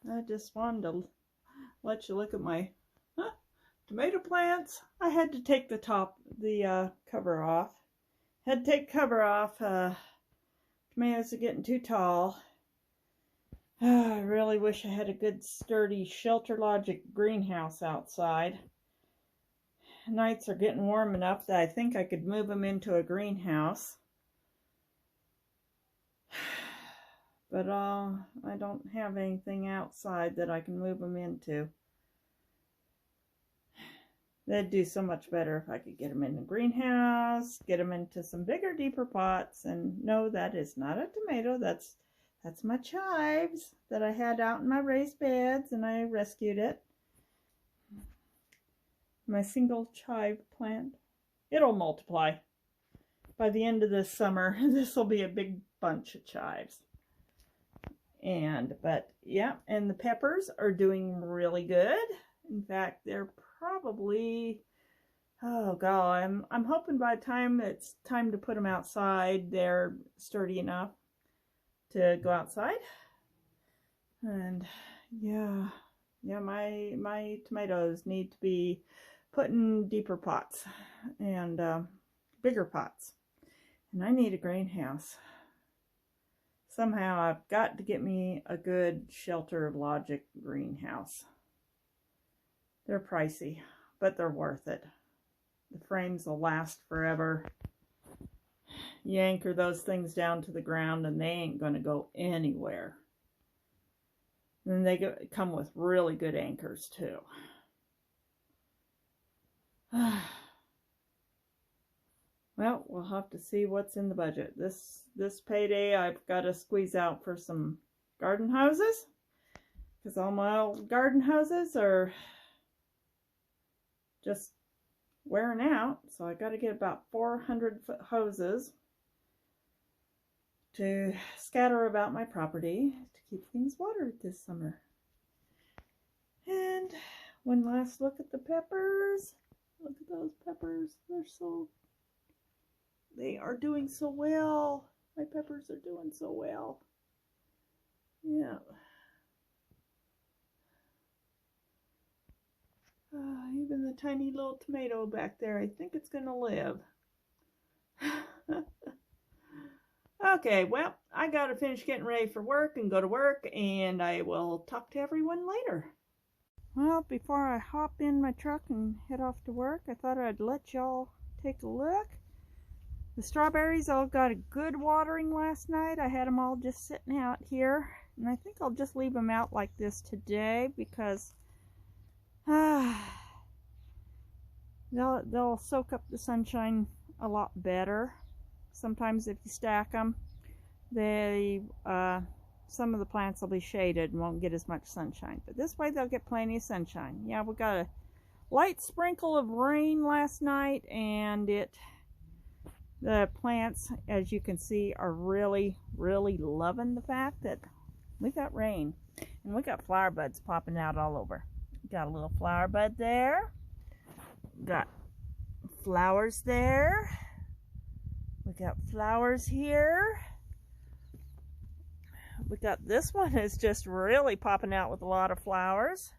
I just wanted to let you look at my tomato plants. I had to take the cover off. Had to take cover off. Tomatoes are getting too tall. I really wish I had a good sturdy Shelter Logic greenhouse outside. Nights are getting warm enough that I think I could move them into a greenhouse. But I don't have anything outside that I can move them into. They'd do so much better if I could get them in the greenhouse, get them into some bigger, deeper pots. And no, that is not a tomato. That's my chives that I had out in my raised beds, and I rescued it. My single chive plant. It'll multiply. By the end of this summer, this will be a big bunch of chives. But yeah, and the peppers are doing really good. In fact, they're probably, oh god, I'm hoping by the time it's time to put them outside, they're sturdy enough to go outside. And yeah, my tomatoes need to be put in deeper pots and bigger pots. And I need a greenhouse. Somehow I've got to get me a good Shelter Logic greenhouse. They're pricey, but they're worth it. The frames will last forever. You anchor those things down to the ground and they ain't going to go anywhere. And they come with really good anchors too. Well, we'll have to see what's in the budget. This payday I've got to squeeze out for some garden hoses, because all my old garden hoses are just wearing out. So I got to get about 400-foot hoses to scatter about my property to keep things watered this summer. And one last look at the peppers. Look at those peppers. They are doing so well. My peppers are doing so well. Yeah. Even the tiny little tomato back there, I think it's going to live. Okay, well, I got to finish getting ready for work and go to work, and I will talk to everyone later. Well, before I hop in my truck and head off to work, I thought I'd let y'all take a look. The strawberries all got a good watering last night. I had them all just sitting out here, and I think I'll just leave them out like this today because they'll soak up the sunshine a lot better. Sometimes if you stack them, some of the plants will be shaded and won't get as much sunshine. But this way they'll get plenty of sunshine. Yeah, we got a light sprinkle of rain last night, and the plants, as you can see, are really, really loving the fact that we got rain. And we got flower buds popping out all over. Got a little flower bud there. Got flowers there. We got flowers here. We got this one is just really popping out with a lot of flowers.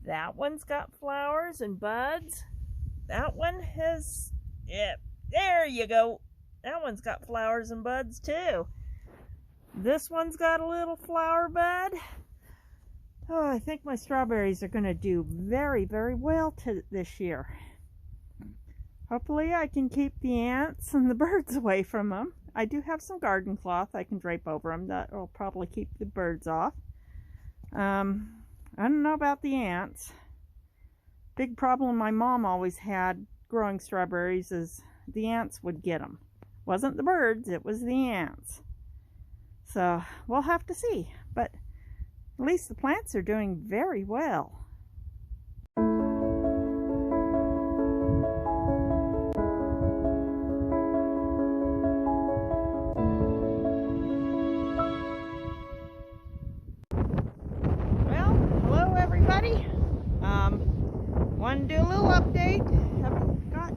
That one's got flowers and buds. That one has, yeah, there you go. That one's got flowers and buds too. This one's got a little flower bud. Oh, I think my strawberries are going to do very, very well this year. Hopefully I can keep the ants and the birds away from them. I do have some garden cloth I can drape over them. That will probably keep the birds off. I don't know about the ants. Big problem my mom always had growing strawberries is the ants would get them. Wasn't the birds, it was the ants. So we'll have to see. But at least the plants are doing very well. Wanted to do a little update. Haven't got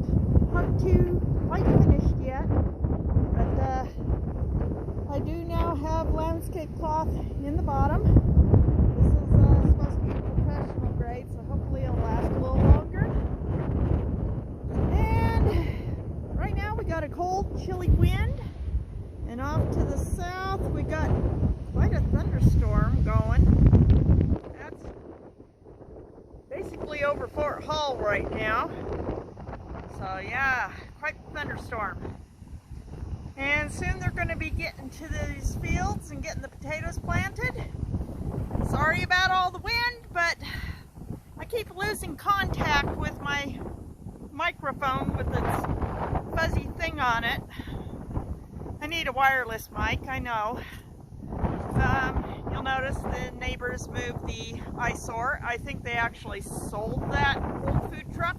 part 2 quite finished yet, but I do now have landscape cloth in the bottom. This is chilly wind. And off to the south, we got quite a thunderstorm going. That's basically over Fort Hall right now. So yeah, quite a thunderstorm. And soon they're going to be getting to these fields and getting the potatoes planted. Sorry about all the wind, but I keep losing contact with my microphone with its fuzzy thing on it. I need a wireless mic, I know. You'll notice the neighbors moved the eyesore. I think they actually sold that old food truck.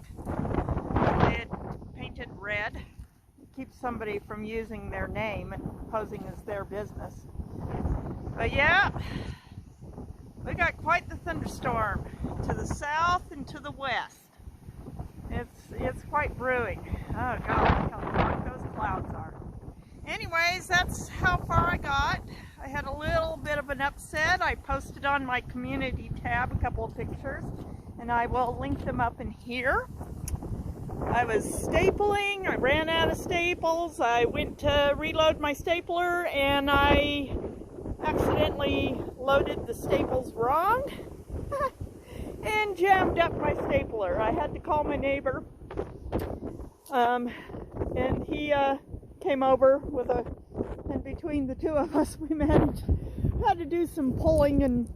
It painted red. It keeps somebody from using their name and posing as their business. But yeah, we got quite the thunderstorm to the south and to the west. It's quite brewing. Oh God, look how dark those clouds are. Anyways, that's how far I got. I had a little bit of an upset. I posted on my community tab a couple of pictures, and I will link them up in here. I was stapling, I ran out of staples, I went to reload my stapler, and I accidentally loaded the staples wrong and jammed up my stapler. I had to call my neighbor, and he came over with and between the two of us we had to do some pulling and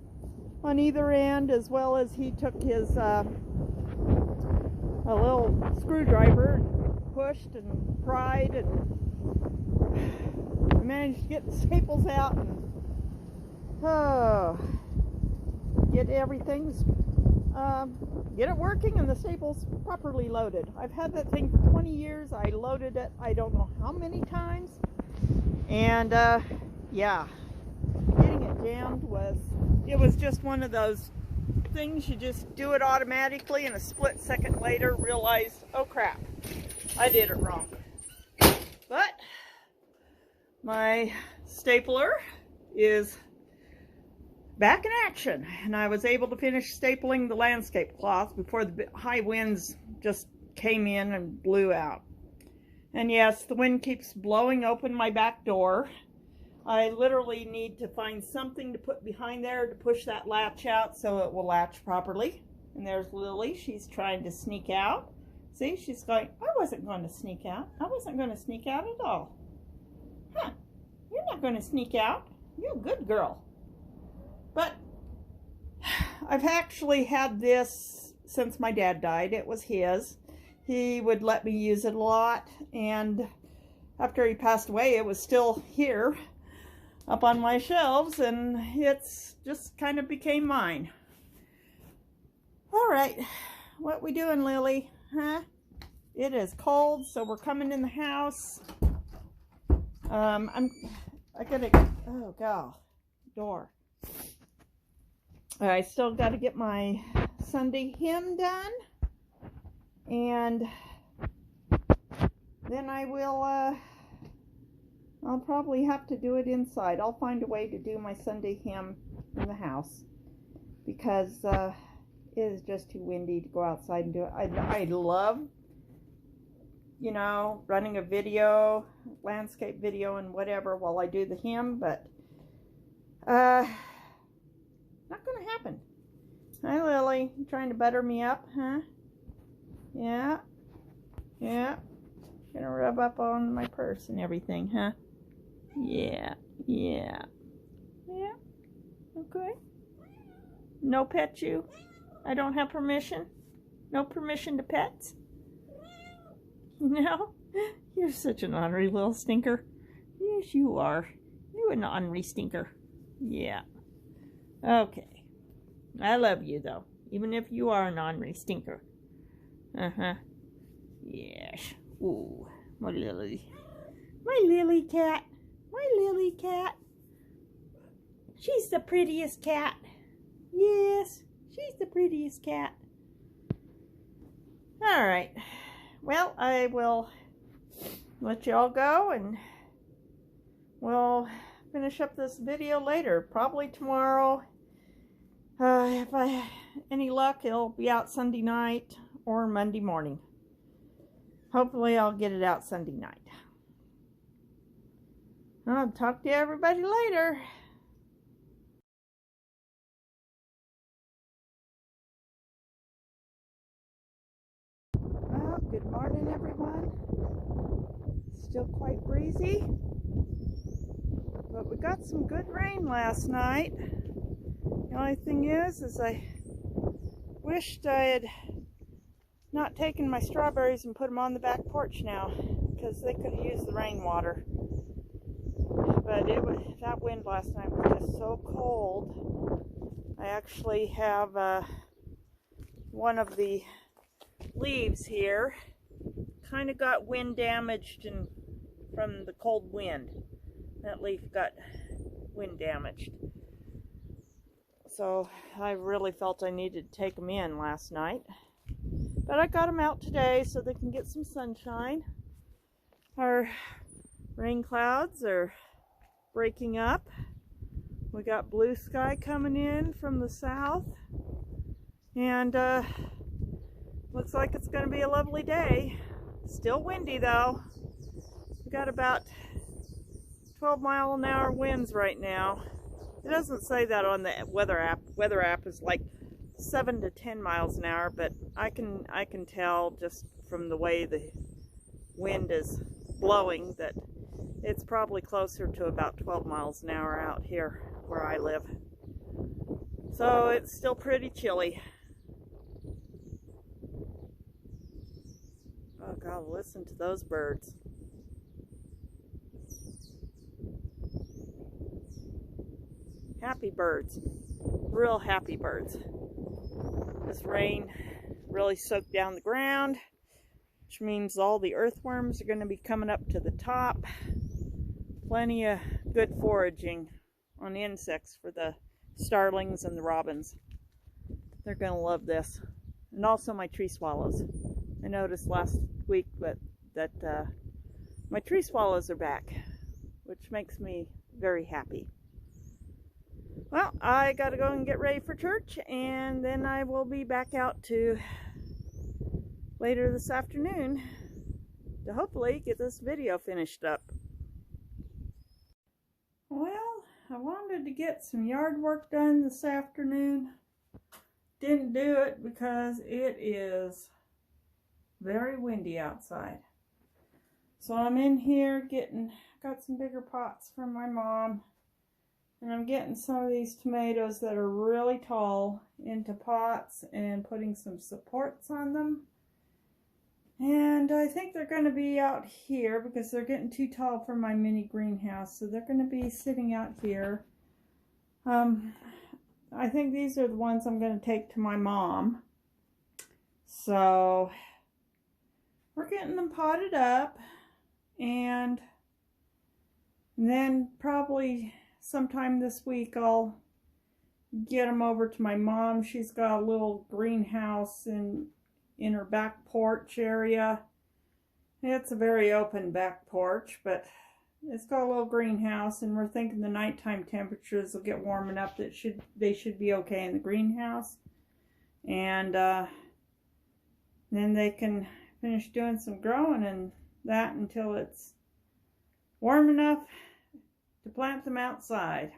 on either end, as well as he took his a little screwdriver, pushed and pried, and we managed to get the staples out and get everything's get it working and the staples properly loaded. I've had that thing for 20 years. I loaded it I don't know how many times, and yeah, getting it jammed was just one of those things. You just do it automatically, and a split second later realize, oh crap, I did it wrong. But my stapler is back in action, and I was able to finish stapling the landscape cloth before the high winds just came in and blew out. And yes, the wind keeps blowing open my back door. I literally need to find something to put behind there to push that latch out so it will latch properly. And there's Lily. She's trying to sneak out. See, she's going, I wasn't going to sneak out. I wasn't going to sneak out at all. Huh, you're not going to sneak out. You're a good girl. But I've actually had this since my dad died. It was his. He would let me use it a lot, and after he passed away, it was still here up on my shelves, and it's just kind of became mine. All right, what we doing, Lily? Huh? It is cold, so we're coming in the house. I gotta, oh God, door. I still got to get my Sunday hymn done, and then I will, I'll probably have to do it inside. I'll find a way to do my Sunday hymn in the house, because it is just too windy to go outside and do it. I love, you know, running a video, landscape video and whatever while I do the hymn, but not going to happen. Hi, Lily. You trying to butter me up, huh? Yeah. Yeah. Gonna rub up on my purse and everything, huh? Yeah. Yeah. Yeah. Okay. No pet you? I don't have permission? No permission to pets? No? You're such an ornery little stinker. Yes, you are. You're an ornery stinker. Yeah. Okay. I love you, though, even if you are an ornery stinker. Uh-huh. Yes. Ooh, my Lily. My Lily cat. My Lily cat. She's the prettiest cat. Yes, she's the prettiest cat. All right. Well, I will let you all go, and we'll finish up this video later, probably tomorrow. If I have any luck, it'll be out Sunday night or Monday morning. Hopefully I'll get it out Sunday night. I'll talk to everybody later. Well, good morning, everyone. Still quite breezy, but we got some good rain last night. The only thing is I wished I had not taken my strawberries and put them on the back porch now, because they could have used the rainwater. But that wind last night was just so cold. I actually have one of the leaves here kind of got wind damaged from the cold wind. That leaf got wind damaged. So I really felt I needed to take them in last night. But I got them out today so they can get some sunshine. Our rain clouds are breaking up. We got blue sky coming in from the south. And looks like it's going to be a lovely day. Still windy though. We got about 12-mile-an-hour winds right now. It doesn't say that on the weather app. Weather app is like 7 to 10 miles an hour, but I can tell just from the way the wind is blowing that it's probably closer to about 12 miles an hour out here where I live. So it's still pretty chilly. Oh God, listen to those birds. Happy birds. Real happy birds. This rain really soaked down the ground, which means all the earthworms are going to be coming up to the top. Plenty of good foraging on insects for the starlings and the robins. They're going to love this. And also my tree swallows. I noticed last week that my tree swallows are back, which makes me very happy. Well, I gotta go and get ready for church, and then I will be back out to later this afternoon to hopefully get this video finished up. Well, I wanted to get some yard work done this afternoon. Didn't do it because it is very windy outside. So I'm in here got some bigger pots from my mom. And I'm getting some of these tomatoes that are really tall into pots and putting some supports on them. And I think they're going to be out here because they're getting too tall for my mini greenhouse. So they're going to be sitting out here. I think these are the ones I'm going to take to my mom. So we're getting them potted up. And then probably sometime this week I'll get them over to my mom. She's got a little greenhouse in her back porch area. It's a very open back porch, but it's got a little greenhouse, and we're thinking the nighttime temperatures will get warm enough that they should be okay in the greenhouse. And then they can finish doing some growing and that until it's warm enough to plant them outside.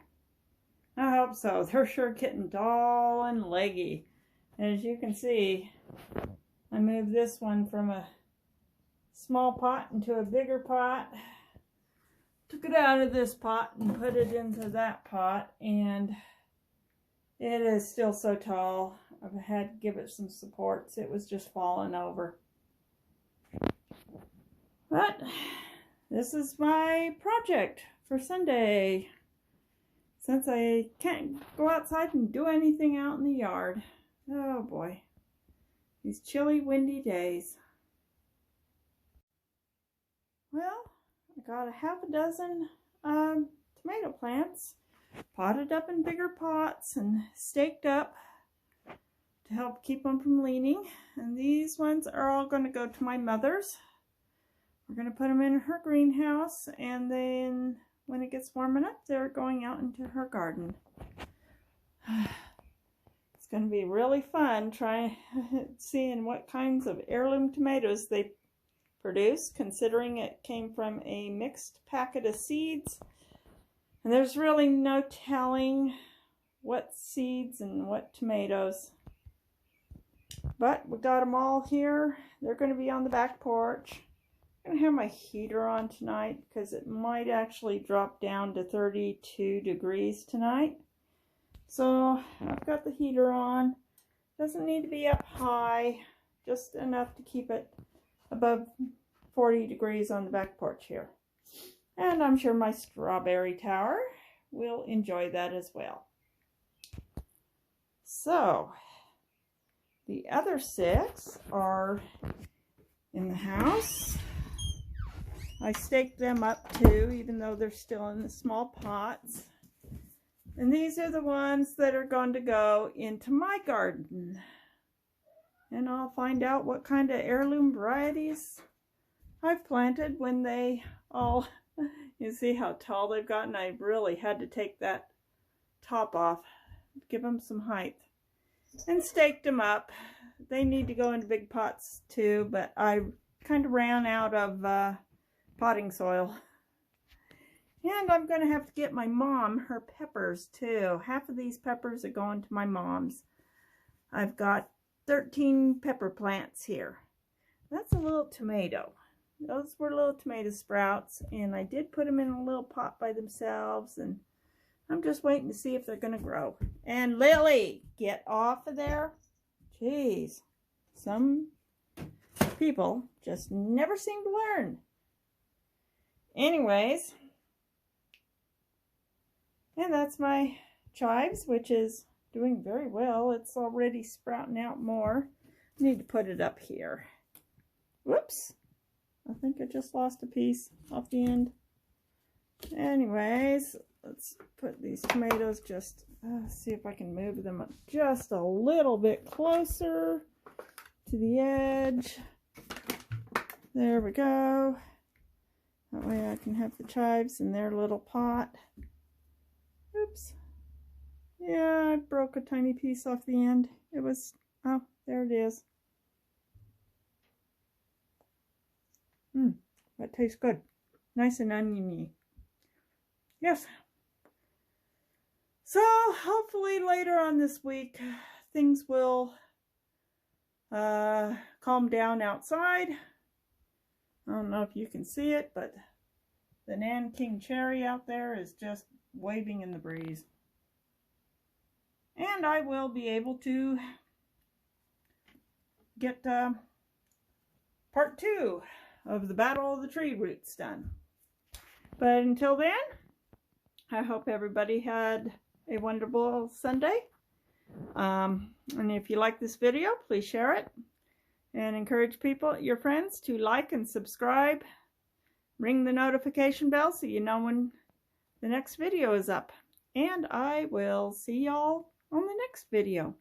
I hope so. They're sure getting tall and leggy. And as you can see, I moved this one from a small pot into a bigger pot. Took it out of this pot and put it into that pot, and it is still so tall. I've had to give it some supports. It was just falling over. But this is my project for Sunday, since I can't go outside and do anything out in the yard. Oh boy, these chilly, windy days. Well, I got a half a dozen tomato plants potted up in bigger pots and staked up to help keep them from leaning. And these ones are all going to go to my mother's. We're going to put them in her greenhouse, and then when it gets warm enough, they're going out into her garden. It's going to be really fun seeing what kinds of heirloom tomatoes they produce, considering it came from a mixed packet of seeds And there's really no telling what seeds and what tomatoes. But we got them all here. They're going to be on the back porch. I'm going to have my heater on tonight because it might actually drop down to 32 degrees tonight. So I've got the heater on. Doesn't need to be up high, just enough to keep it above 40 degrees on the back porch here. And I'm sure my strawberry tower will enjoy that as well. So the other 6 are in the house. I staked them up too, even though they're still in the small pots. And these are the ones that are going to go into my garden. And I'll find out what kind of heirloom varieties I've planted when they all, you see how tall they've gotten? I really had to take that top off, give them some height, and staked them up. They need to go into big pots too, but I kind of ran out of potting soil. And I'm going to have to get my mom her peppers too. Half of these peppers are going to my mom's. I've got 13 pepper plants here. That's a little tomato. Those were little tomato sprouts, and I did put them in a little pot by themselves, and I'm just waiting to see if they're going to grow. And Lily, get off of there. Jeez, some people just never seem to learn. Anyways, and that's my chives, which is doing very well. It's already sprouting out more. I need to put it up here. Whoops. I think I just lost a piece off the end. Anyways, let's put these tomatoes just, see if I can move them up just a little bit closer to the edge. There we go. That way I can have the chives in their little pot. Oops. Yeah, I broke a tiny piece off the end. It was, oh, there it is. That tastes good. Nice and oniony. Yes. So, hopefully later on this week, things will calm down outside. I don't know if you can see it, but the Nanking cherry out there is just waving in the breeze. And I will be able to get part 2 of the Battle of the Tree Roots done. But until then, I hope everybody had a wonderful Sunday. And if you like this video, please share it. And encourage people, your friends, to like and subscribe. Ring the notification bell so you know when the next video is up. And I will see y'all on the next video.